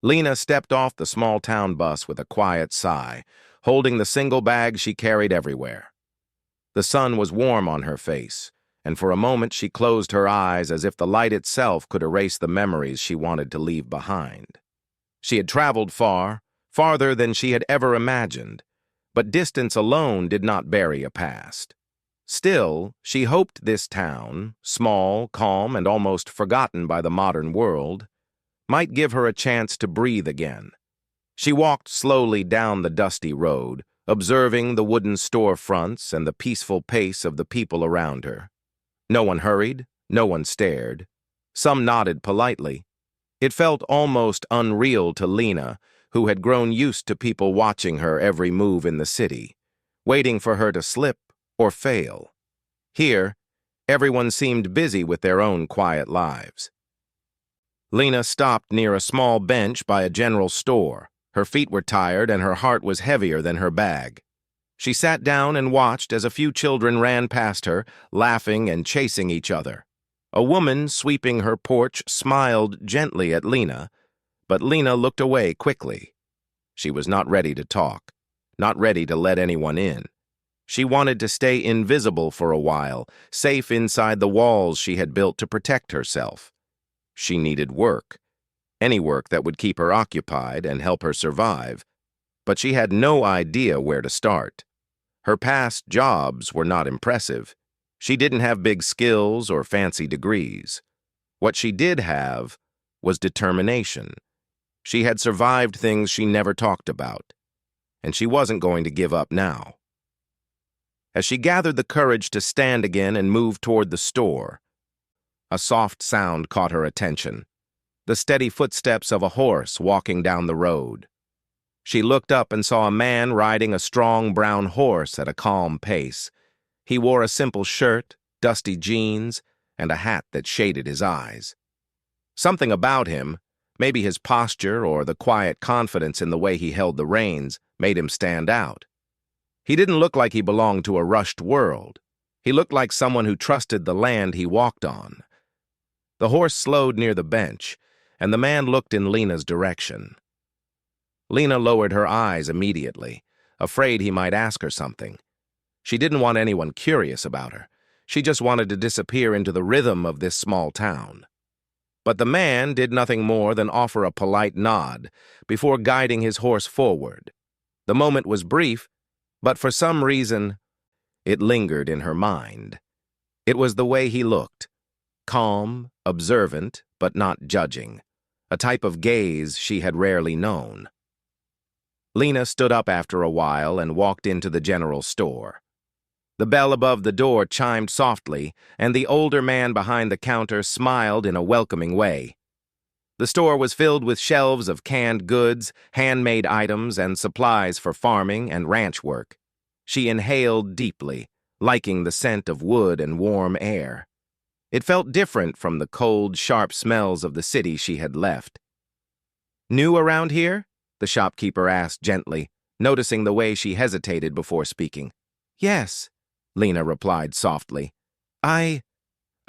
Lena stepped off the small-town bus with a quiet sigh, holding the single bag she carried everywhere. The sun was warm on her face, and for a moment she closed her eyes as if the light itself could erase the memories she wanted to leave behind. She had traveled far, farther than she had ever imagined, but distance alone did not bury a past. Still, she hoped this town, small, calm, and almost forgotten by the modern world, might give her a chance to breathe again. She walked slowly down the dusty road, observing the wooden storefronts and the peaceful pace of the people around her. No one hurried, no one stared. Some nodded politely. It felt almost unreal to Lena, who had grown used to people watching her every move in the city, waiting for her to slip or fail. Here, everyone seemed busy with their own quiet lives. Lena stopped near a small bench by a general store. Her feet were tired and her heart was heavier than her bag. She sat down and watched as a few children ran past her, laughing and chasing each other. A woman sweeping her porch smiled gently at Lena, but Lena looked away quickly. She was not ready to talk, not ready to let anyone in. She wanted to stay invisible for a while, safe inside the walls she had built to protect herself. She needed work, any work that would keep her occupied and help her survive, but she had no idea where to start. Her past jobs were not impressive. She didn't have big skills or fancy degrees. What she did have was determination. She had survived things she never talked about, and she wasn't going to give up now. As she gathered the courage to stand again and move toward the store, a soft sound caught her attention, the steady footsteps of a horse walking down the road. She looked up and saw a man riding a strong brown horse at a calm pace. He wore a simple shirt, dusty jeans, and a hat that shaded his eyes. Something about him, maybe his posture or the quiet confidence in the way he held the reins, made him stand out. He didn't look like he belonged to a rushed world. He looked like someone who trusted the land he walked on. The horse slowed near the bench, and the man looked in Lena's direction. Lena lowered her eyes immediately, afraid he might ask her something. She didn't want anyone curious about her. She just wanted to disappear into the rhythm of this small town. But the man did nothing more than offer a polite nod before guiding his horse forward. The moment was brief, but for some reason, it lingered in her mind. It was the way he looked. Calm, observant, but not judging. A type of gaze she had rarely known. Lena stood up after a while and walked into the general store. The bell above the door chimed softly, and the older man behind the counter smiled in a welcoming way. The store was filled with shelves of canned goods, handmade items, and supplies for farming and ranch work. She inhaled deeply, liking the scent of wood and warm air. It felt different from the cold, sharp smells of the city she had left. "New around here?" the shopkeeper asked gently, noticing the way she hesitated before speaking. "Yes," Lena replied softly. I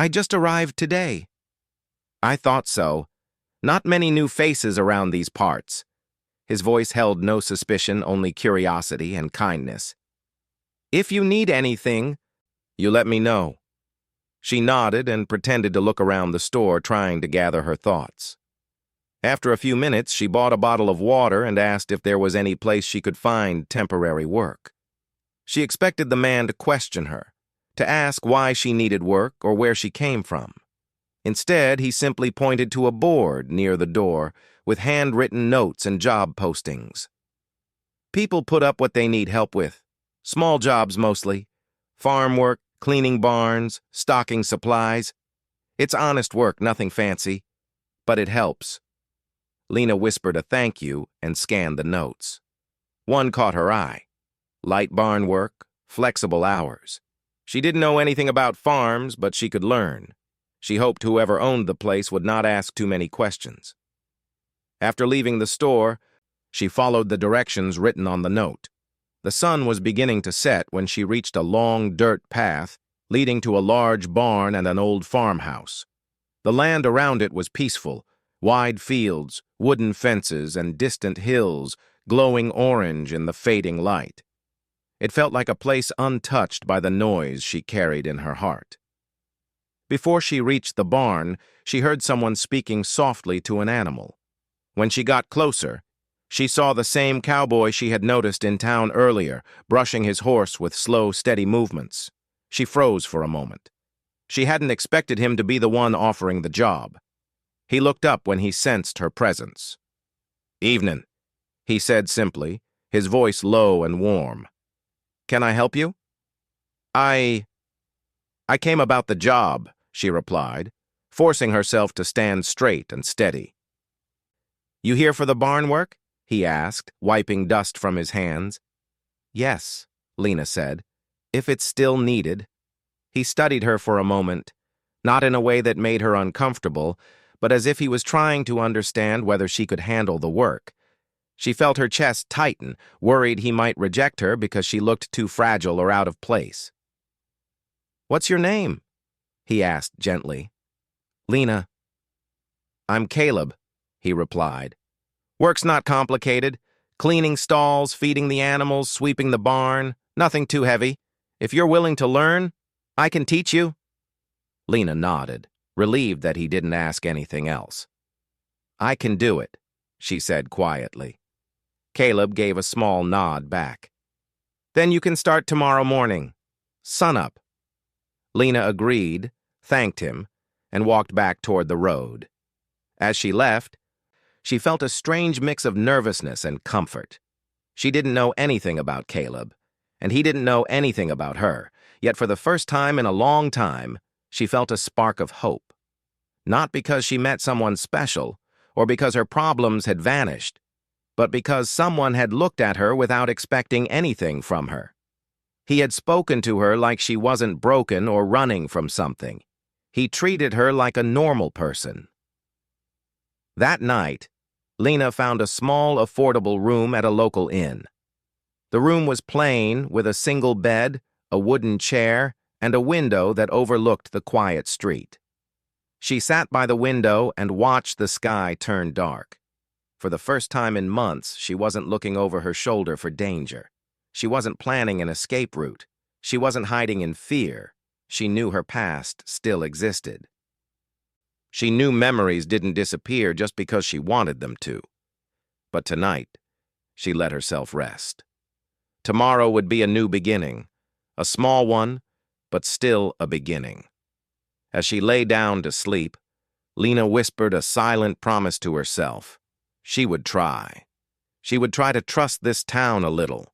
just arrived today." "I thought so. Not many new faces around these parts." His voice held no suspicion, only curiosity and kindness. "If you need anything, you let me know." She nodded and pretended to look around the store, trying to gather her thoughts. After a few minutes, she bought a bottle of water and asked if there was any place she could find temporary work. She expected the man to question her, to ask why she needed work or where she came from. Instead, he simply pointed to a board near the door with handwritten notes and job postings. People put up what they need help with. Small jobs mostly. Farm work, cleaning barns, stocking supplies. It's honest work, nothing fancy. But it helps. Lena whispered a thank you and scanned the notes. One caught her eye. Light barn work, flexible hours. She didn't know anything about farms, but she could learn. She hoped whoever owned the place would not ask too many questions. After leaving the store, she followed the directions written on the note. The sun was beginning to set when she reached a long dirt path leading to a large barn and an old farmhouse. The land around it was peaceful, Wide fields, wooden fences, and distant hills glowing orange in the fading light. It felt like a place untouched by the noise she carried in her heart. Before she reached the barn, she heard someone speaking softly to an animal. When she got closer, she saw the same cowboy she had noticed in town earlier, brushing his horse with slow, steady movements. She froze for a moment. She hadn't expected him to be the one offering the job. He looked up when he sensed her presence. "Evening," he said simply, his voice low and warm. "Can I help you?" I came about the job," she replied, forcing herself to stand straight and steady. "You here for the barn work?" he asked, wiping dust from his hands. "Yes," Lena said, "if it's still needed." He studied her for a moment, not in a way that made her uncomfortable, but as if he was trying to understand whether she could handle the work. She felt her chest tighten, worried he might reject her because she looked too fragile or out of place. "What's your name?" he asked gently. "Lena." "I'm Caleb," he replied. "Work's not complicated. Cleaning stalls, feeding the animals, sweeping the barn, nothing too heavy. If you're willing to learn, I can teach you." Lena nodded, relieved that he didn't ask anything else. "I can do it," she said quietly. Caleb gave a small nod back. "Then you can start tomorrow morning. Sunup." Lena agreed, thanked him, and walked back toward the road. As she left, she felt a strange mix of nervousness and comfort. She didn't know anything about Caleb, and he didn't know anything about her, yet for the first time in a long time, she felt a spark of hope. Not because she met someone special, or because her problems had vanished, but because someone had looked at her without expecting anything from her. He had spoken to her like she wasn't broken or running from something. He treated her like a normal person. That night, Lena found a small, affordable room at a local inn. The room was plain, with a single bed, a wooden chair, and a window that overlooked the quiet street. She sat by the window and watched the sky turn dark. For the first time in months, she wasn't looking over her shoulder for danger. She wasn't planning an escape route. She wasn't hiding in fear. She knew her past still existed. She knew memories didn't disappear just because she wanted them to. But tonight, she let herself rest. Tomorrow would be a new beginning, a small one, but still a beginning. As she lay down to sleep, Lena whispered a silent promise to herself. She would try. She would try to trust this town a little.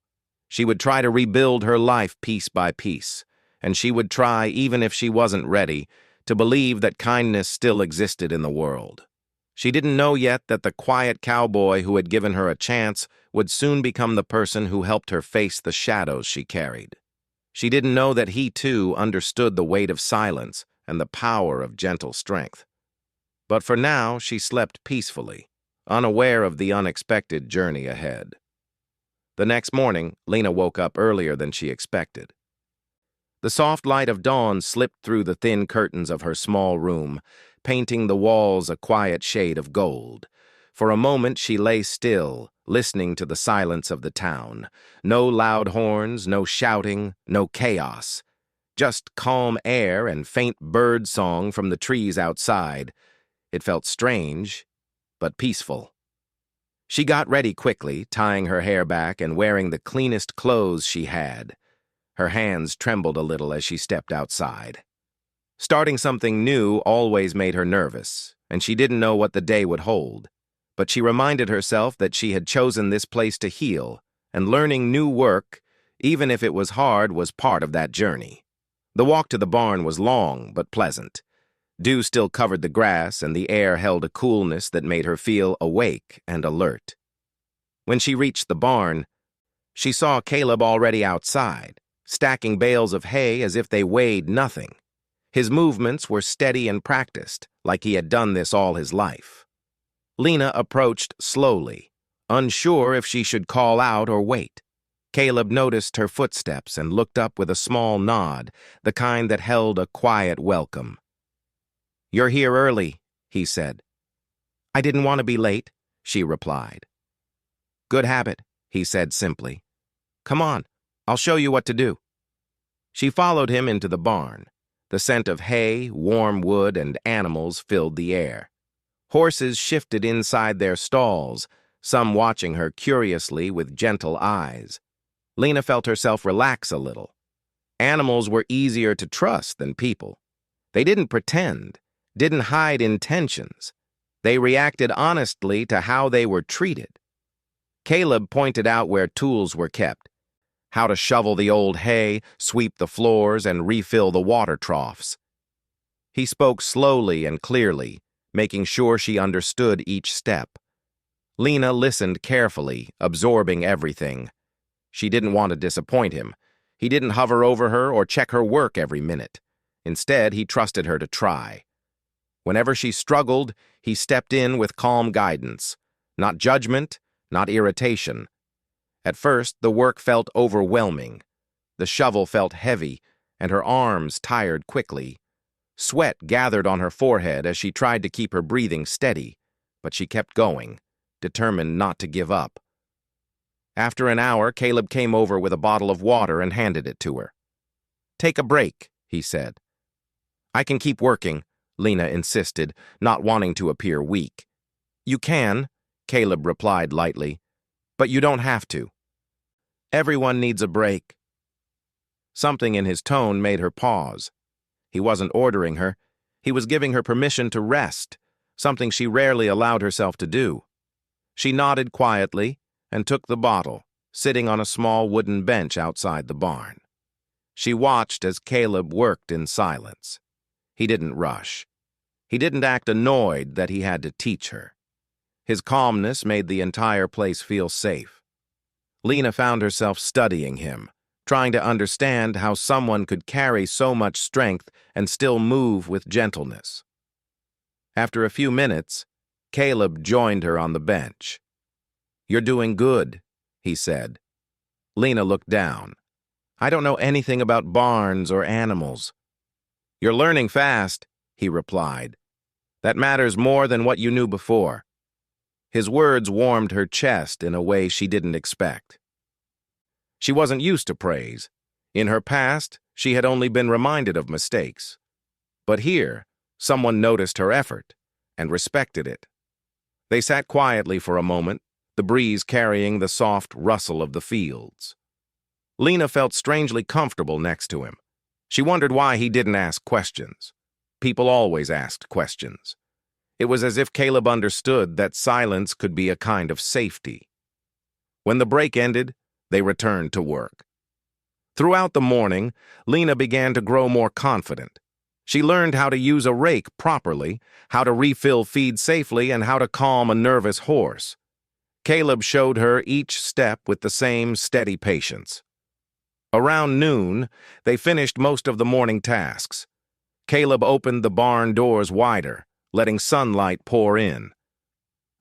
She would try to rebuild her life piece by piece, and she would try, even if she wasn't ready, to believe that kindness still existed in the world. She didn't know yet that the quiet cowboy who had given her a chance would soon become the person who helped her face the shadows she carried. She didn't know that he, too, understood the weight of silence and the power of gentle strength. But for now, she slept peacefully, unaware of the unexpected journey ahead. The next morning, Lena woke up earlier than she expected. The soft light of dawn slipped through the thin curtains of her small room, painting the walls a quiet shade of gold. For a moment she lay still, listening to the silence of the town. No loud horns, no shouting, no chaos. Just calm air and faint bird song from the trees outside. It felt strange, but peaceful. She got ready quickly, tying her hair back and wearing the cleanest clothes she had. Her hands trembled a little as she stepped outside. Starting something new always made her nervous, and she didn't know what the day would hold. But she reminded herself that she had chosen this place to heal, and learning new work, even if it was hard, was part of that journey. The walk to the barn was long but pleasant. Dew still covered the grass, and the air held a coolness that made her feel awake and alert. When she reached the barn, she saw Caleb already outside, stacking bales of hay as if they weighed nothing. His movements were steady and practiced, like he had done this all his life. Lena approached slowly, unsure if she should call out or wait. Caleb noticed her footsteps and looked up with a small nod, the kind that held a quiet welcome. "You're here early," he said. I didn't want to be late, she replied. Good habit, he said simply. Come on, I'll show you what to do. She followed him into the barn. The scent of hay, warm wood, and animals filled the air. Horses shifted inside their stalls, some watching her curiously with gentle eyes. Lena felt herself relax a little. Animals were easier to trust than people. They didn't pretend, didn't hide intentions. They reacted honestly to how they were treated. Caleb pointed out where tools were kept, how to shovel the old hay, sweep the floors, and refill the water troughs. He spoke slowly and clearly, making sure she understood each step. Lena listened carefully, absorbing everything. She didn't want to disappoint him. He didn't hover over her or check her work every minute. Instead, he trusted her to try. Whenever she struggled, he stepped in with calm guidance. Not judgment, not irritation. At first, the work felt overwhelming. The shovel felt heavy, and her arms tired quickly. Sweat gathered on her forehead as she tried to keep her breathing steady, but she kept going, determined not to give up. After an hour, Caleb came over with a bottle of water and handed it to her. Take a break, he said. I can keep working, Lena insisted, not wanting to appear weak. You can, Caleb replied lightly, but you don't have to. Everyone needs a break. Something in his tone made her pause. He wasn't ordering her. He was giving her permission to rest, something she rarely allowed herself to do. She nodded quietly and took the bottle, sitting on a small wooden bench outside the barn. She watched as Caleb worked in silence. He didn't rush. He didn't act annoyed that he had to teach her. His calmness made the entire place feel safe. Lena found herself studying him, trying to understand how someone could carry so much strength and still move with gentleness. After a few minutes, Caleb joined her on the bench. You're doing good, he said. Lena looked down. I don't know anything about barns or animals. You're learning fast, he replied. That matters more than what you knew before. His words warmed her chest in a way she didn't expect. She wasn't used to praise. In her past, she had only been reminded of mistakes. But here, someone noticed her effort and respected it. They sat quietly for a moment, the breeze carrying the soft rustle of the fields. Lena felt strangely comfortable next to him. She wondered why he didn't ask questions. People always asked questions. It was as if Caleb understood that silence could be a kind of safety. When the break ended, they returned to work. Throughout the morning, Lena began to grow more confident. She learned how to use a rake properly, how to refill feed safely, and how to calm a nervous horse. Caleb showed her each step with the same steady patience. Around noon, they finished most of the morning tasks. Caleb opened the barn doors wider, letting sunlight pour in.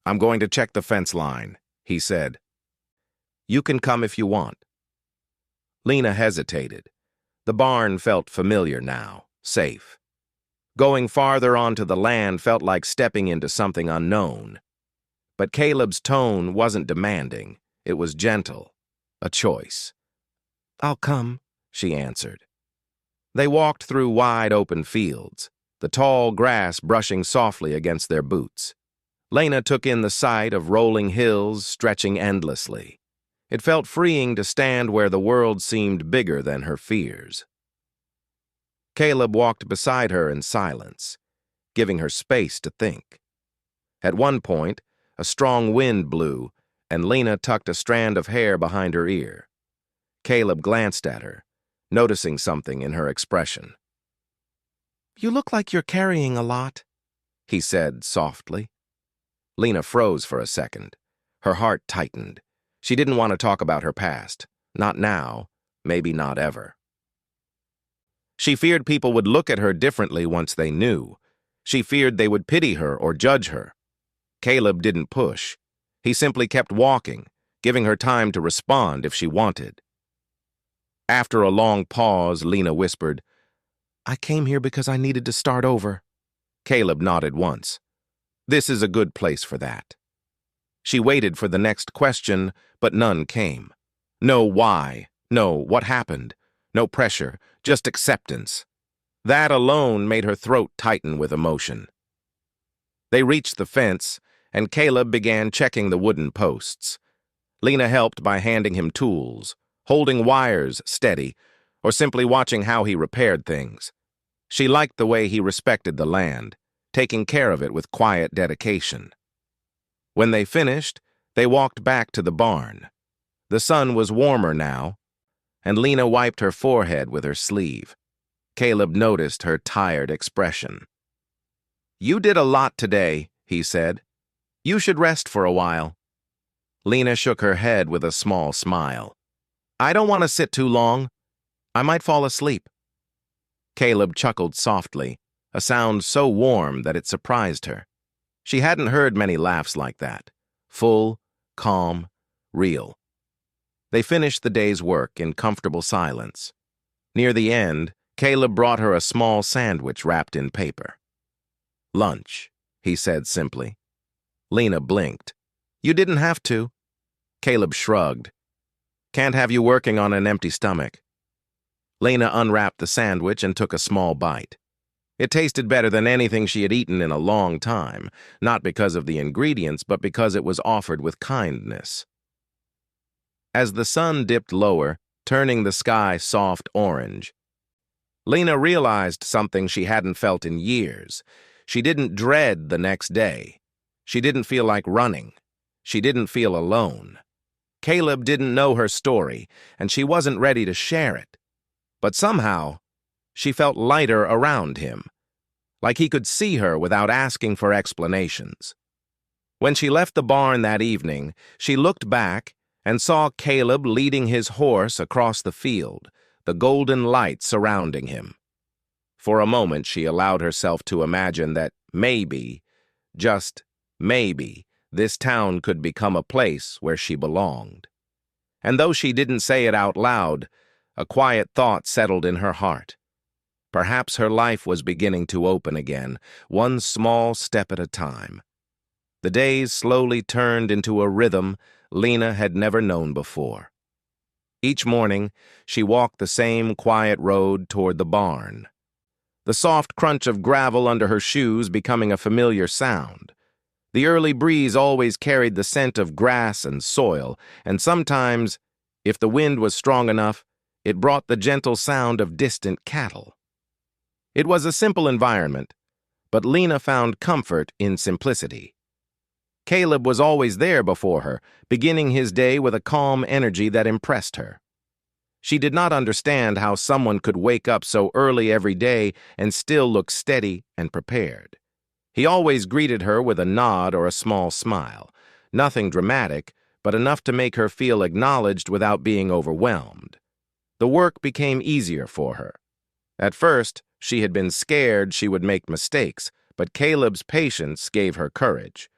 I'm going to check the fence line, he said. You can come if you want. Lena hesitated. The barn felt familiar now, safe. Going farther onto the land felt like stepping into something unknown. But Caleb's tone wasn't demanding. It was gentle, a choice. I'll come, she answered. They walked through wide open fields, the tall grass brushing softly against their boots. Lena took in the sight of rolling hills stretching endlessly. It felt freeing to stand where the world seemed bigger than her fears. Caleb walked beside her in silence, giving her space to think. At one point, a strong wind blew, and Lena tucked a strand of hair behind her ear. Caleb glanced at her, noticing something in her expression. You look like you're carrying a lot, he said softly. Lena froze for a second. Her heart tightened. She didn't want to talk about her past. Not now, maybe not ever. She feared people would look at her differently once they knew. She feared they would pity her or judge her. Caleb didn't push. He simply kept walking, giving her time to respond if she wanted. After a long pause, Lena whispered, I came here because I needed to start over. Caleb nodded once. This is a good place for that. She waited for the next question, but none came. No why, no what happened, no pressure, just acceptance. That alone made her throat tighten with emotion. They reached the fence, and Caleb began checking the wooden posts. Lena helped by handing him tools, holding wires steady, or simply watching how he repaired things. She liked the way he respected the land, taking care of it with quiet dedication. When they finished, they walked back to the barn. The sun was warmer now, and Lena wiped her forehead with her sleeve. Caleb noticed her tired expression. "You did a lot today," he said. "You should rest for a while." Lena shook her head with a small smile. "I don't want to sit too long. I might fall asleep." Caleb chuckled softly, a sound so warm that it surprised her. She hadn't heard many laughs like that. Full, calm, real. They finished the day's work in comfortable silence. Near the end, Caleb brought her a small sandwich wrapped in paper. "Lunch," he said simply. Lena blinked. "You didn't have to." Caleb shrugged. "Can't have you working on an empty stomach." Lena unwrapped the sandwich and took a small bite. It tasted better than anything she had eaten in a long time, not because of the ingredients, but because it was offered with kindness. As the sun dipped lower, turning the sky soft orange, Lena realized something she hadn't felt in years. She didn't dread the next day. She didn't feel like running. She didn't feel alone. Caleb didn't know her story, and she wasn't ready to share it. But somehow, she felt lighter around him, like he could see her without asking for explanations. When she left the barn that evening, she looked back and saw Caleb leading his horse across the field, the golden light surrounding him. For a moment, she allowed herself to imagine that maybe, just maybe, this town could become a place where she belonged. And though she didn't say it out loud, a quiet thought settled in her heart. Perhaps her life was beginning to open again, one small step at a time. The days slowly turned into a rhythm Lena had never known before. Each morning, she walked the same quiet road toward the barn, the soft crunch of gravel under her shoes becoming a familiar sound. The early breeze always carried the scent of grass and soil, and sometimes, if the wind was strong enough, it brought the gentle sound of distant cattle. It was a simple environment, but Lena found comfort in simplicity. Caleb was always there before her, beginning his day with a calm energy that impressed her. She did not understand how someone could wake up so early every day and still look steady and prepared. He always greeted her with a nod or a small smile, nothing dramatic, but enough to make her feel acknowledged without being overwhelmed. The work became easier for her. At first, she had been scared she would make mistakes, but Caleb's patience gave her courage.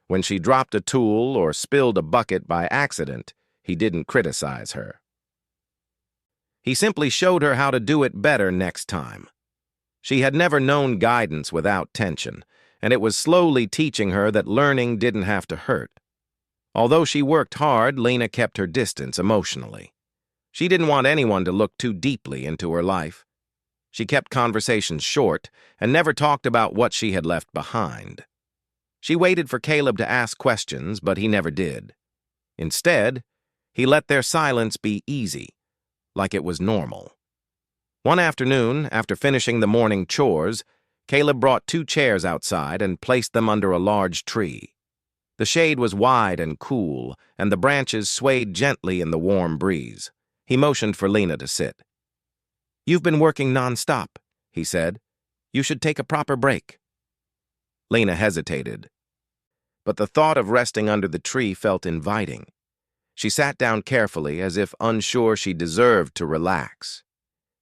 When she dropped a tool or spilled a bucket by accident, he didn't criticize her. He simply showed her how to do it better next time. She had never known guidance without tension, and it was slowly teaching her that learning didn't have to hurt. Although she worked hard, Lena kept her distance emotionally. She didn't want anyone to look too deeply into her life. She kept conversations short and never talked about what she had left behind. She waited for Caleb to ask questions, but he never did. Instead, he let their silence be easy, like it was normal. One afternoon, after finishing the morning chores, Caleb brought 2 chairs outside and placed them under a large tree. The shade was wide and cool, and the branches swayed gently in the warm breeze. He motioned for Lena to sit. "You've been working non-stop," he said. "You should take a proper break." Lena hesitated, but the thought of resting under the tree felt inviting. She sat down carefully, as if unsure she deserved to relax.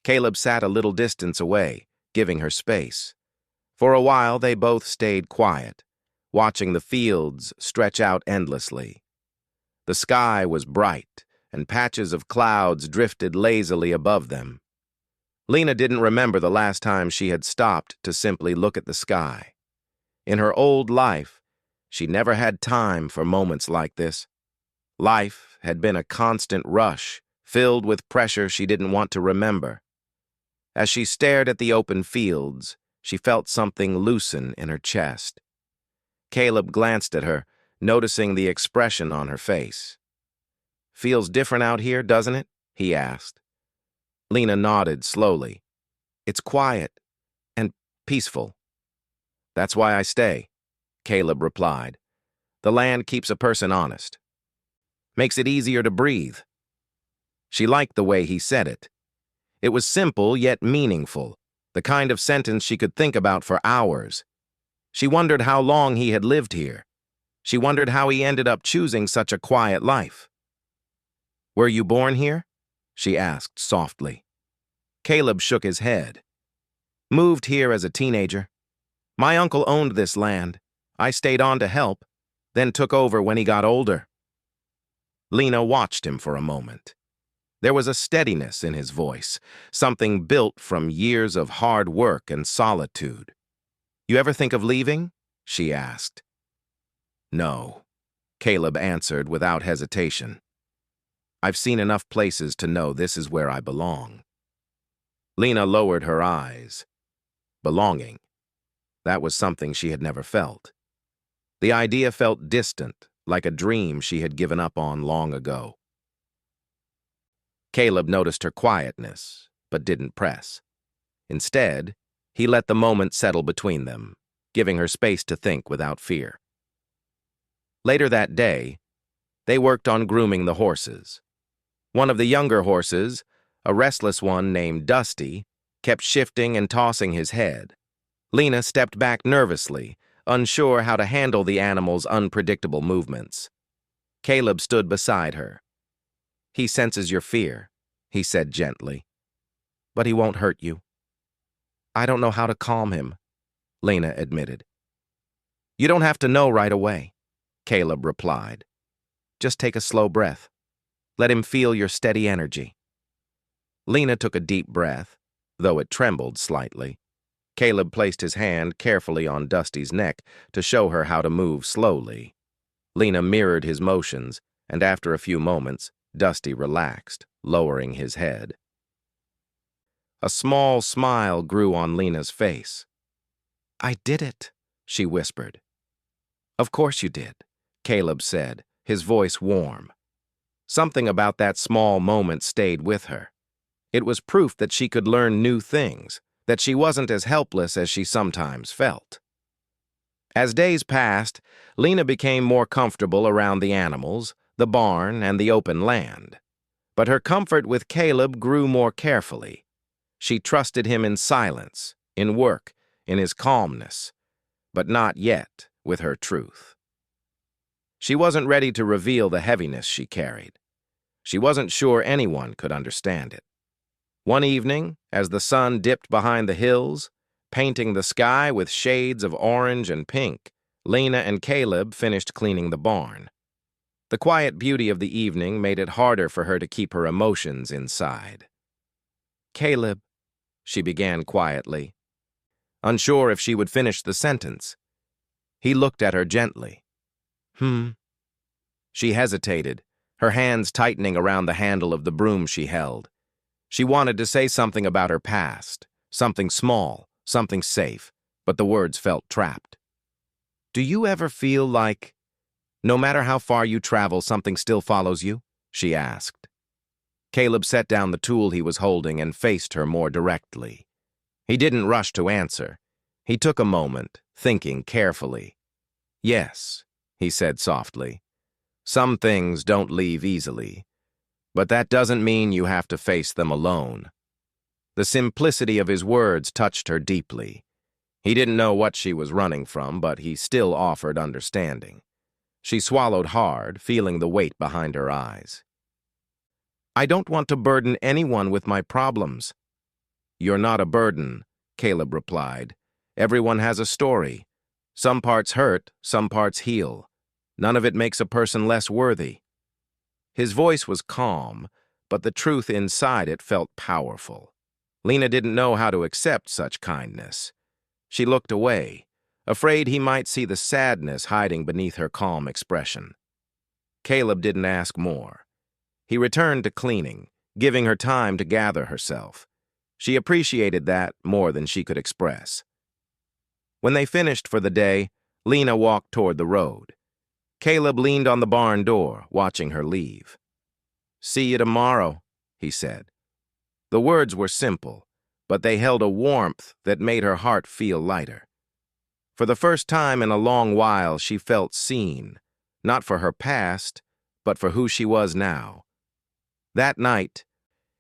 Caleb sat a little distance away, giving her space. For a while, they both stayed quiet, watching the fields stretch out endlessly. The sky was bright, and patches of clouds drifted lazily above them. Lena didn't remember the last time she had stopped to simply look at the sky. In her old life, She never had time for moments like this. Life had been a constant rush, filled with pressure she didn't want to remember. As she stared at the open fields, she felt something loosen in her chest. Caleb glanced at her, noticing the expression on her face. "Feels different out here, doesn't it?" he asked. Lena nodded slowly. "It's quiet and peaceful. That's why I stay," Caleb replied. "The land keeps a person honest. Makes it easier to breathe." She liked the way he said it. It was simple yet meaningful, the kind of sentence she could think about for hours. She wondered how long he had lived here. She wondered how he ended up choosing such a quiet life. "Were you born here?" she asked softly. Caleb shook his head. "Moved here as a teenager. My uncle owned this land. I stayed on to help, then took over when he got older." Lena watched him for a moment. There was a steadiness in his voice, something built from years of hard work and solitude. "You ever think of leaving?" she asked. "No," Caleb answered without hesitation. "I've seen enough places to know this is where I belong." Lena lowered her eyes. Belonging. That was something she had never felt. The idea felt distant, like a dream she had given up on long ago. Caleb noticed her quietness, but didn't press. Instead, he let the moment settle between them, giving her space to think without fear. Later that day, they worked on grooming the horses. One of the younger horses, a restless one named Dusty, kept shifting and tossing his head. Lena stepped back nervously, unsure how to handle the animal's unpredictable movements. Caleb stood beside her. "He senses your fear," he said gently. "But he won't hurt you." "I don't know how to calm him," Lena admitted. "You don't have to know right away," Caleb replied. "Just take a slow breath. Let him feel your steady energy." Lena took a deep breath, though it trembled slightly. Caleb placed his hand carefully on Dusty's neck to show her how to move slowly. Lena mirrored his motions, and after a few moments, Dusty relaxed, lowering his head. A small smile grew on Lena's face. "I did it," she whispered. "Of course you did," Caleb said, his voice warm. Something about that small moment stayed with her. It was proof that she could learn new things, that she wasn't as helpless as she sometimes felt. As days passed, Lena became more comfortable around the animals, the barn, and the open land. But her comfort with Caleb grew more carefully. She trusted him in silence, in work, in his calmness, but not yet with her truth. She wasn't ready to reveal the heaviness she carried. She wasn't sure anyone could understand it. One evening, as the sun dipped behind the hills, painting the sky with shades of orange and pink, Lena and Caleb finished cleaning the barn. The quiet beauty of the evening made it harder for her to keep her emotions inside. "Caleb," she began quietly, unsure if she would finish the sentence. He looked at her gently. She hesitated, her hands tightening around the handle of the broom she held. She wanted to say something about her past, something small, something safe, but the words felt trapped. "Do you ever feel like, no matter how far you travel, something still follows you?" she asked. Caleb set down the tool he was holding and faced her more directly. He didn't rush to answer. He took a moment, thinking carefully. "Yes," he said softly. "Some things don't leave easily. But that doesn't mean you have to face them alone." The simplicity of his words touched her deeply. He didn't know what she was running from, but he still offered understanding. She swallowed hard, feeling the weight behind her eyes. "I don't want to burden anyone with my problems." "You're not a burden," Caleb replied. "Everyone has a story. Some parts hurt, some parts heal. None of it makes a person less worthy." His voice was calm, but the truth inside it felt powerful. Lena didn't know how to accept such kindness. She looked away, afraid he might see the sadness hiding beneath her calm expression. Caleb didn't ask more. He returned to cleaning, giving her time to gather herself. She appreciated that more than she could express. When they finished for the day, Lena walked toward the road. Caleb leaned on the barn door, watching her leave. "See you tomorrow," he said. The words were simple, but they held a warmth that made her heart feel lighter. For the first time in a long while, she felt seen, not for her past, but for who she was now. That night,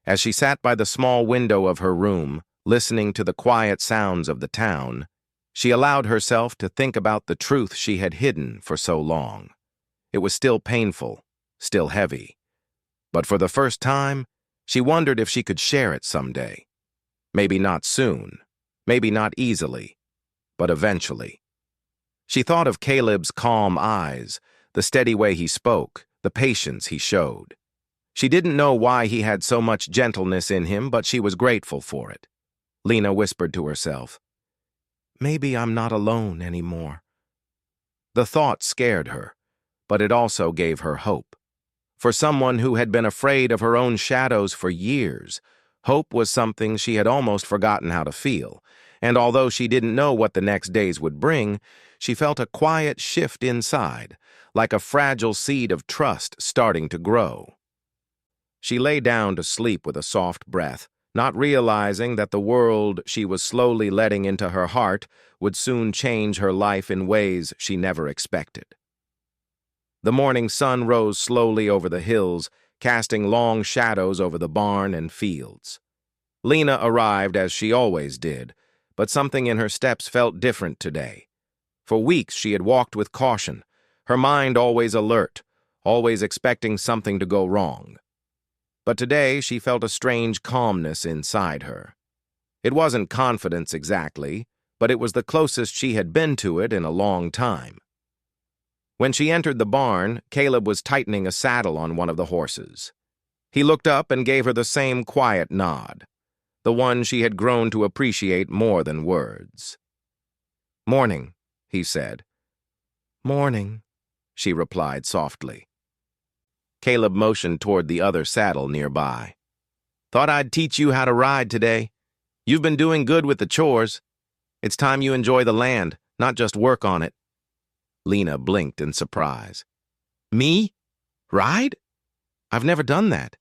as she sat by the small window of her room, listening to the quiet sounds of the town, she allowed herself to think about the truth she had hidden for so long. It was still painful, still heavy. But for the first time, she wondered if she could share it someday. Maybe not soon, maybe not easily, but eventually. She thought of Caleb's calm eyes, the steady way he spoke, the patience he showed. She didn't know why he had so much gentleness in him, but she was grateful for it. Lena whispered to herself, "Maybe I'm not alone anymore." The thought scared her, but it also gave her hope. For someone who had been afraid of her own shadows for years, hope was something she had almost forgotten how to feel, and although she didn't know what the next days would bring, she felt a quiet shift inside, like a fragile seed of trust starting to grow. She lay down to sleep with a soft breath, not realizing that the world she was slowly letting into her heart would soon change her life in ways she never expected. The morning sun rose slowly over the hills, casting long shadows over the barn and fields. Lena arrived as she always did, but something in her steps felt different today. For weeks she had walked with caution, her mind always alert, always expecting something to go wrong. But today she felt a strange calmness inside her. It wasn't confidence exactly, but it was the closest she had been to it in a long time. When she entered the barn, Caleb was tightening a saddle on one of the horses. He looked up and gave her the same quiet nod, the one she had grown to appreciate more than words. "Morning," he said. "Morning," she replied softly. Caleb motioned toward the other saddle nearby. "Thought I'd teach you how to ride today. You've been doing good with the chores. It's time you enjoy the land, not just work on it." Lena blinked in surprise. "Me? Ride? I've never done that."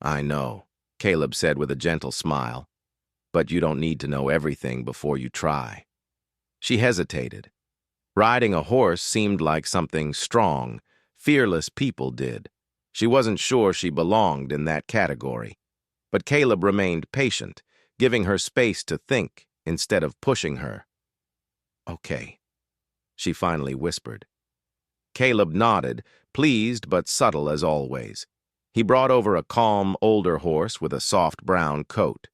"I know," Caleb said with a gentle smile, "but you don't need to know everything before you try." She hesitated. Riding a horse seemed like something strong, fearless people did. She wasn't sure she belonged in that category. But Caleb remained patient, giving her space to think instead of pushing her. "Okay," she finally whispered. Caleb nodded, pleased but subtle as always. He brought over a calm, older horse with a soft brown coat.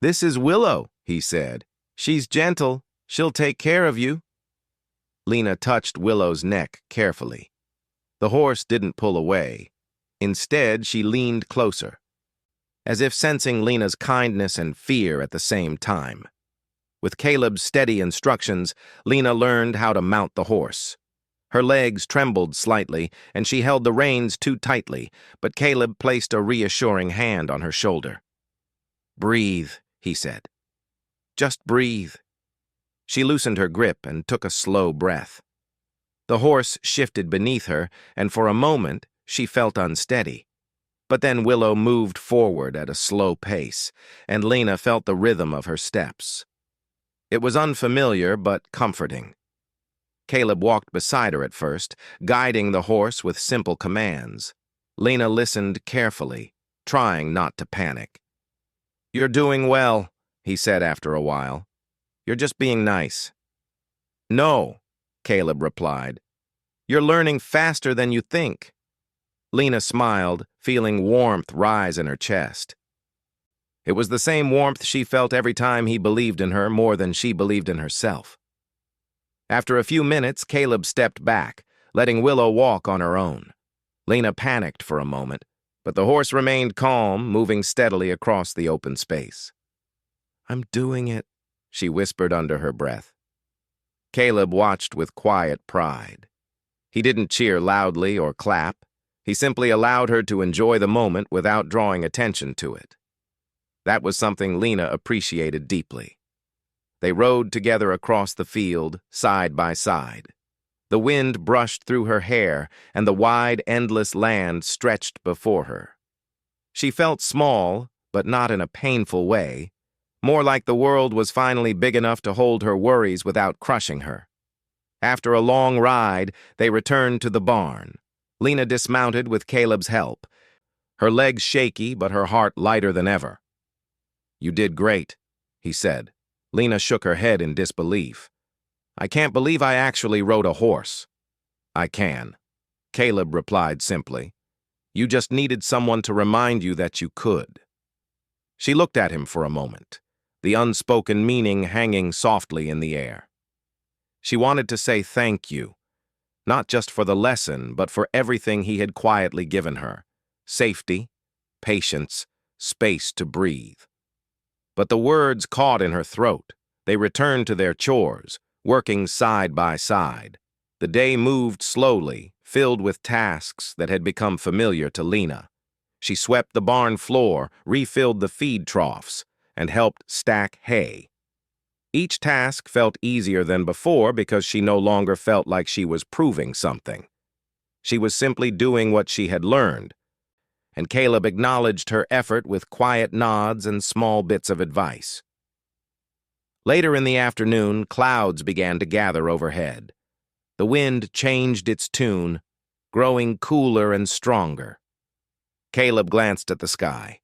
"This is Willow," he said. "She's gentle. She'll take care of you." Lena touched Willow's neck carefully. The horse didn't pull away. Instead, she leaned closer, as if sensing Lena's kindness and fear at the same time. With Caleb's steady instructions, Lena learned how to mount the horse. Her legs trembled slightly, and she held the reins too tightly, but Caleb placed a reassuring hand on her shoulder. "Breathe," he said. "Just breathe." She loosened her grip and took a slow breath. The horse shifted beneath her, and for a moment she felt unsteady. But then Willow moved forward at a slow pace, and Lena felt the rhythm of her steps. It was unfamiliar but comforting. Caleb walked beside her at first, guiding the horse with simple commands. Lena listened carefully, trying not to panic. "You're doing well," he said after a while. "You're just being nice." "No," Caleb replied. "You're learning faster than you think." Lena smiled, feeling warmth rise in her chest. It was the same warmth she felt every time he believed in her more than she believed in herself. After a few minutes, Caleb stepped back, letting Willow walk on her own. Lena panicked for a moment, but the horse remained calm, moving steadily across the open space. "I'm doing it," she whispered under her breath. Caleb watched with quiet pride. He didn't cheer loudly or clap. He simply allowed her to enjoy the moment without drawing attention to it. That was something Lena appreciated deeply. They rode together across the field, side by side. The wind brushed through her hair, and the wide, endless land stretched before her. She felt small, but not in a painful way, more like the world was finally big enough to hold her worries without crushing her. After a long ride, they returned to the barn. Lena dismounted with Caleb's help, her legs shaky but her heart lighter than ever. "You did great," he said. Lena shook her head in disbelief. "I can't believe I actually rode a horse." "I can," Caleb replied simply. "You just needed someone to remind you that you could." She looked at him for a moment, the unspoken meaning hanging softly in the air. She wanted to say thank you, not just for the lesson, but for everything he had quietly given her: safety, patience, space to breathe. But the words caught in her throat. They returned to their chores, working side by side. The day moved slowly, filled with tasks that had become familiar to Lena. She swept the barn floor, refilled the feed troughs, and helped stack hay. Each task felt easier than before because she no longer felt like she was proving something. She was simply doing what she had learned, and Caleb acknowledged her effort with quiet nods and small bits of advice. Later in the afternoon, clouds began to gather overhead. The wind changed its tune, growing cooler and stronger. Caleb glanced at the sky.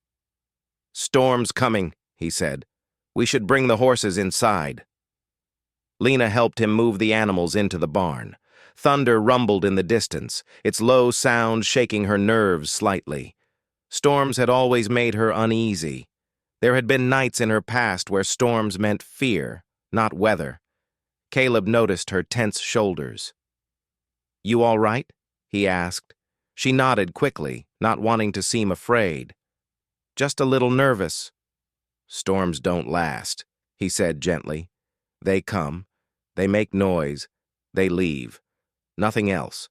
"Storm's coming," he said. "We should bring the horses inside." Lena helped him move the animals into the barn. Thunder rumbled in the distance, its low sound shaking her nerves slightly. Storms had always made her uneasy. There had been nights in her past where storms meant fear, not weather. Caleb noticed her tense shoulders. "You all right?" he asked. She nodded quickly, not wanting to seem afraid. "Just a little nervous." "Storms don't last," he said gently. "They come, they make noise, they leave. Nothing else."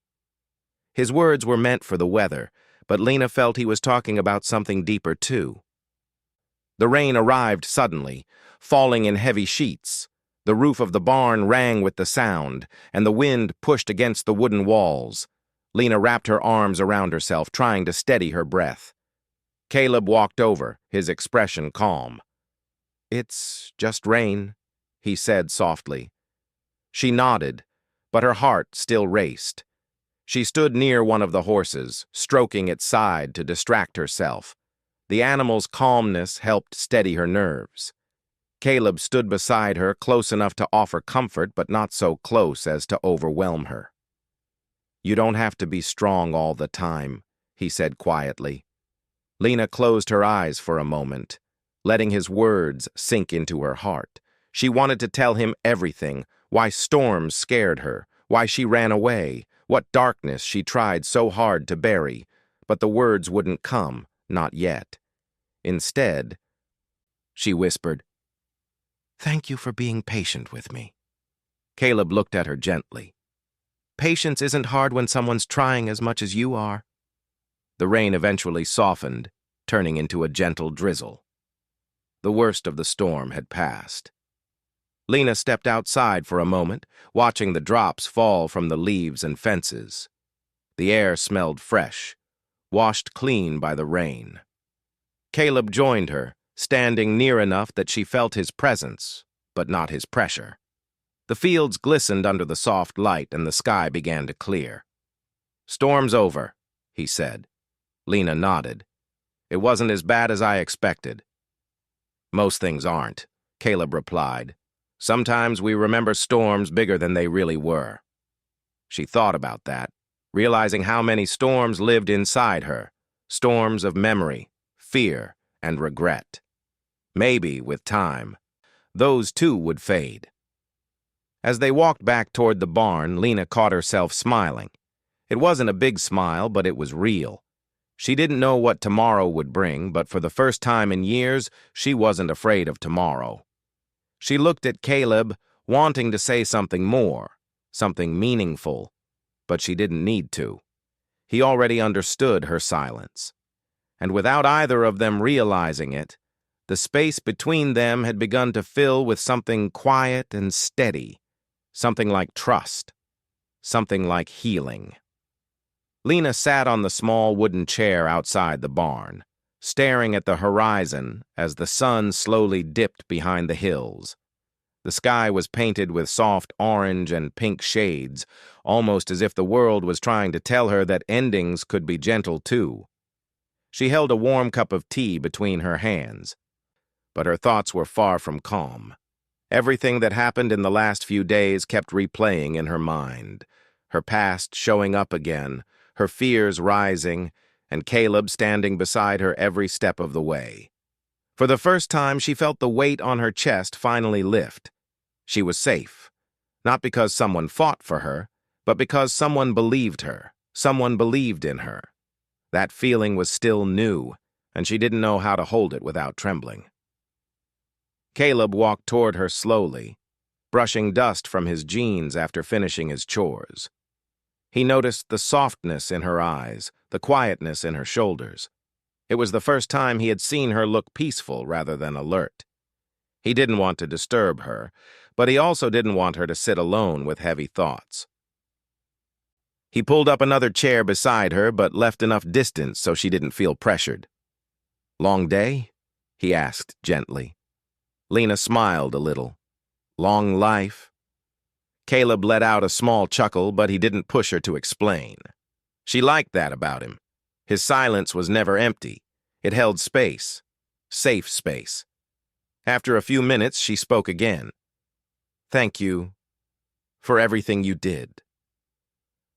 His words were meant for the weather, but Lena felt he was talking about something deeper too. The rain arrived suddenly, falling in heavy sheets. The roof of the barn rang with the sound, and the wind pushed against the wooden walls. Lena wrapped her arms around herself, trying to steady her breath. Caleb walked over, his expression calm. "It's just rain," he said softly. She nodded, but her heart still raced. She stood near one of the horses, stroking its side to distract herself. The animal's calmness helped steady her nerves. Caleb stood beside her, close enough to offer comfort, but not so close as to overwhelm her. "You don't have to be strong all the time," he said quietly. Lena closed her eyes for a moment, letting his words sink into her heart. She wanted to tell him everything: why storms scared her, why she ran away, what darkness she tried so hard to bury, but the words wouldn't come, not yet. Instead, she whispered, "Thank you for being patient with me." Caleb looked at her gently. "Patience isn't hard when someone's trying as much as you are." The rain eventually softened, turning into a gentle drizzle. The worst of the storm had passed. Lena stepped outside for a moment, watching the drops fall from the leaves and fences. The air smelled fresh, washed clean by the rain. Caleb joined her, standing near enough that she felt his presence, but not his pressure. The fields glistened under the soft light and the sky began to clear. "Storm's over," he said. Lena nodded. "It wasn't as bad as I expected." "Most things aren't," Caleb replied. "Sometimes we remember storms bigger than they really were." She thought about that, realizing how many storms lived inside her, storms of memory, fear, and regret. Maybe, with time, those too would fade. As they walked back toward the barn, Lena caught herself smiling. It wasn't a big smile, but it was real. She didn't know what tomorrow would bring, but for the first time in years, she wasn't afraid of tomorrow. She looked at Caleb, wanting to say something more, something meaningful, but she didn't need to. He already understood her silence. And without either of them realizing it, the space between them had begun to fill with something quiet and steady, something like trust, something like healing. Lena sat on the small wooden chair outside the barn, staring at the horizon as the sun slowly dipped behind the hills. The sky was painted with soft orange and pink shades, almost as if the world was trying to tell her that endings could be gentle too. She held a warm cup of tea between her hands, but her thoughts were far from calm. Everything that happened in the last few days kept replaying in her mind, her past showing up again, her fears rising, and Caleb standing beside her every step of the way. For the first time, she felt the weight on her chest finally lift. She was safe, not because someone fought for her, but because someone believed her, someone believed in her. That feeling was still new, and she didn't know how to hold it without trembling. Caleb walked toward her slowly, brushing dust from his jeans after finishing his chores. He noticed the softness in her eyes, the quietness in her shoulders. It was the first time he had seen her look peaceful rather than alert. He didn't want to disturb her, but he also didn't want her to sit alone with heavy thoughts. He pulled up another chair beside her, but left enough distance so she didn't feel pressured. "Long day?" he asked gently. Lena smiled a little. "Long life?" Caleb let out a small chuckle, but he didn't push her to explain. She liked that about him. His silence was never empty. It held space, safe space. After a few minutes, she spoke again. "Thank you for everything you did."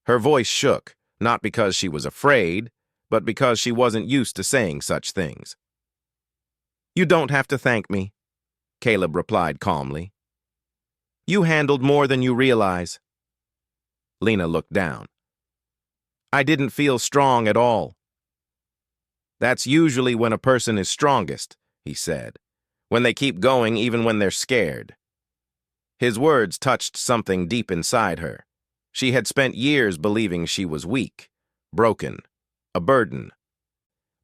Her voice shook, not because she was afraid, but because she wasn't used to saying such things. "You don't have to thank me," Caleb replied calmly. "You handled more than you realize." Lena looked down. "I didn't feel strong at all." "That's usually when a person is strongest," he said, "when they keep going even when they're scared." His words touched something deep inside her. She had spent years believing she was weak, broken, a burden.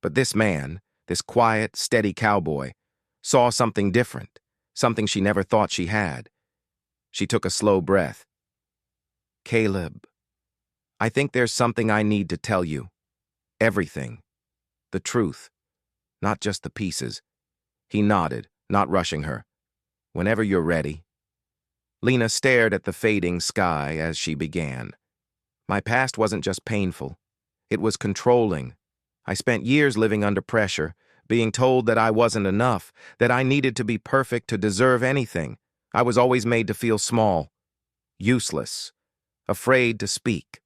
But this man, this quiet, steady cowboy, saw something different, something she never thought she had. She took a slow breath. "Caleb, I think there's something I need to tell you. Everything. The truth. Not just the pieces." He nodded, not rushing her. "Whenever you're ready." Lena stared at the fading sky as she began. "My past wasn't just painful. It was controlling. I spent years living under pressure, being told that I wasn't enough, that I needed to be perfect to deserve anything. I was always made to feel small, useless, afraid to speak."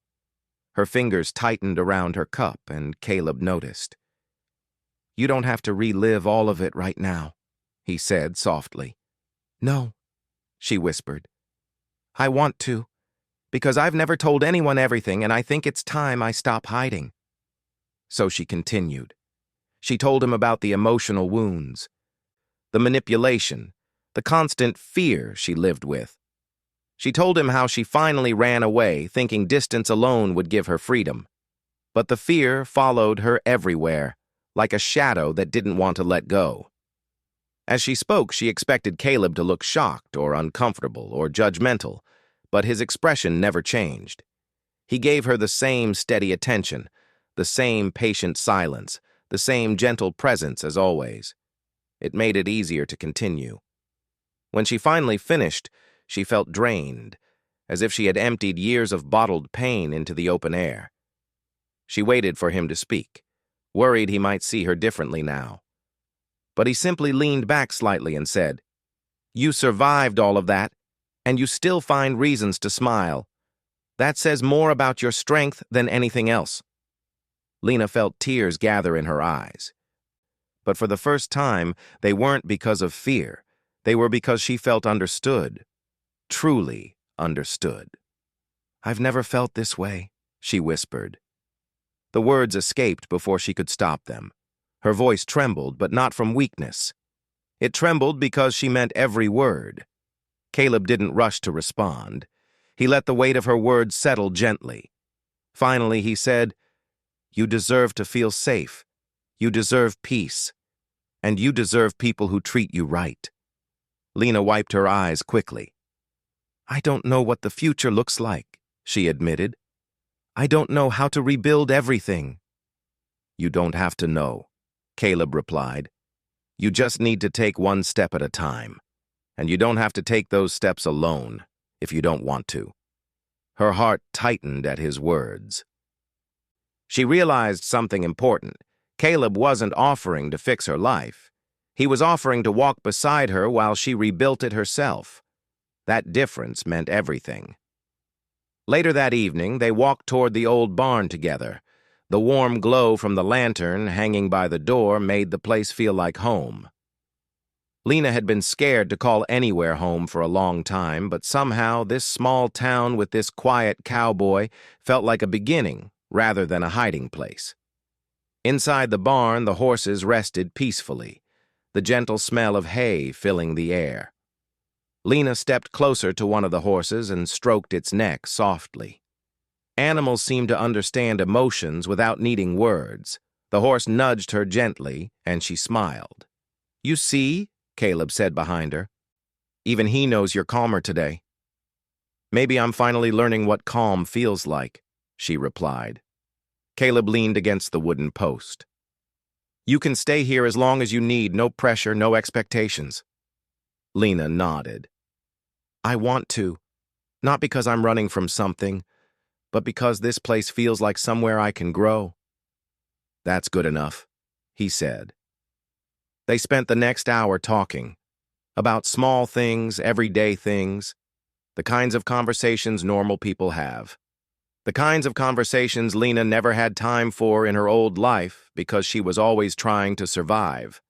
Her fingers tightened around her cup, and Caleb noticed. "You don't have to relive all of it right now," he said softly. "No," she whispered. "I want to, because I've never told anyone everything, and I think it's time I stop hiding." So she continued. She told him about the emotional wounds, the manipulation, the constant fear she lived with. She told him how she finally ran away, thinking distance alone would give her freedom. But the fear followed her everywhere, like a shadow that didn't want to let go. As she spoke, she expected Caleb to look shocked or uncomfortable or judgmental, but his expression never changed. He gave her the same steady attention, the same patient silence, the same gentle presence as always. It made it easier to continue. When she finally finished, she felt drained, as if she had emptied years of bottled pain into the open air. She waited for him to speak, worried he might see her differently now. But he simply leaned back slightly and said, "You survived all of that, and you still find reasons to smile. That says more about your strength than anything else." Lena felt tears gather in her eyes. But for the first time, they weren't because of fear. They were because she felt understood, truly understood. "I've never felt this way," she whispered. The words escaped before she could stop them. Her voice trembled, but not from weakness. It trembled because she meant every word. Caleb didn't rush to respond. He let the weight of her words settle gently. Finally, he said, "You deserve to feel safe. You deserve peace. And you deserve people who treat you right." Lena wiped her eyes quickly. "I don't know what the future looks like," she admitted. "I don't know how to rebuild everything." "You don't have to know," Caleb replied. "You just need to take one step at a time. And you don't have to take those steps alone if you don't want to." Her heart tightened at his words. She realized something important. Caleb wasn't offering to fix her life. He was offering to walk beside her while she rebuilt it herself. That difference meant everything. Later that evening, they walked toward the old barn together. The warm glow from the lantern hanging by the door made the place feel like home. Lena had been scared to call anywhere home for a long time, but somehow this small town with this quiet cowboy felt like a beginning rather than a hiding place. Inside the barn, the horses rested peacefully, the gentle smell of hay filling the air. Lena stepped closer to one of the horses and stroked its neck softly. Animals seem to understand emotions without needing words. The horse nudged her gently, and she smiled. "You see?" Caleb said behind her. "Even he knows you're calmer today." "Maybe I'm finally learning what calm feels like," she replied. Caleb leaned against the wooden post. "You can stay here as long as you need, no pressure, no expectations." Lena nodded. "I want to, not because I'm running from something, but because this place feels like somewhere I can grow." "That's good enough," he said. They spent the next hour talking about small things, everyday things, the kinds of conversations normal people have. The kinds of conversations Lena never had time for in her old life because she was always trying to survive.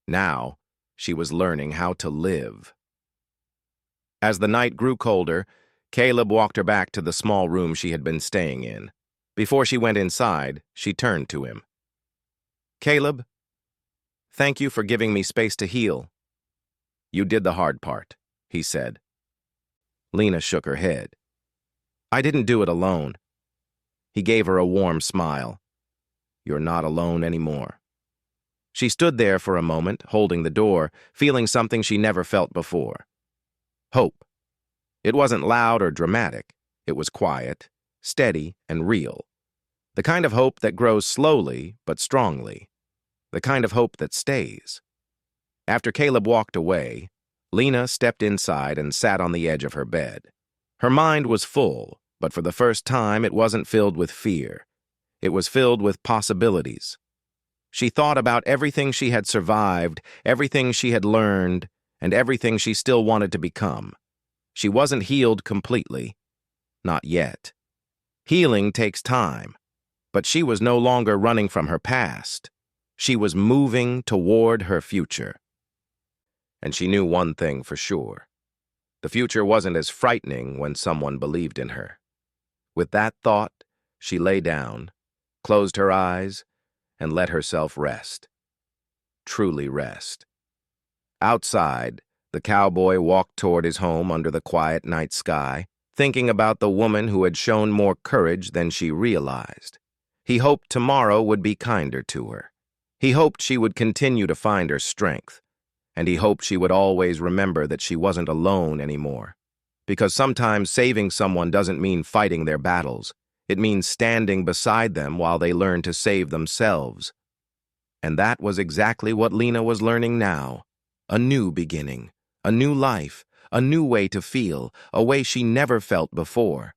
Now, she was learning how to live. As the night grew colder, Caleb walked her back to the small room she had been staying in. Before she went inside, she turned to him. "Caleb, thank you for giving me space to heal." "You did the hard part," he said. Lena shook her head. "I didn't do it alone." He gave her a warm smile. "You're not alone anymore." She stood there for a moment, holding the door, feeling something she never felt before. Hope. It wasn't loud or dramatic. It was quiet, steady, and real. The kind of hope that grows slowly but strongly. The kind of hope that stays. After Caleb walked away, Lena stepped inside and sat on the edge of her bed. Her mind was full, but for the first time it wasn't filled with fear. It was filled with possibilities. She thought about everything she had survived, everything she had learned, and everything she still wanted to become. She wasn't healed completely. Not yet. Healing takes time, but she was no longer running from her past. She was moving toward her future. And she knew one thing for sure. The future wasn't as frightening when someone believed in her. With that thought, she lay down, closed her eyes, and let herself rest. Truly rest. Outside, the cowboy walked toward his home under the quiet night sky, thinking about the woman who had shown more courage than she realized. He hoped tomorrow would be kinder to her. He hoped she would continue to find her strength, and he hoped she would always remember that she wasn't alone anymore. Because sometimes saving someone doesn't mean fighting their battles. It means standing beside them while they learn to save themselves. And that was exactly what Lena was learning now. A new beginning, a new life, a new way to feel, a way she never felt before.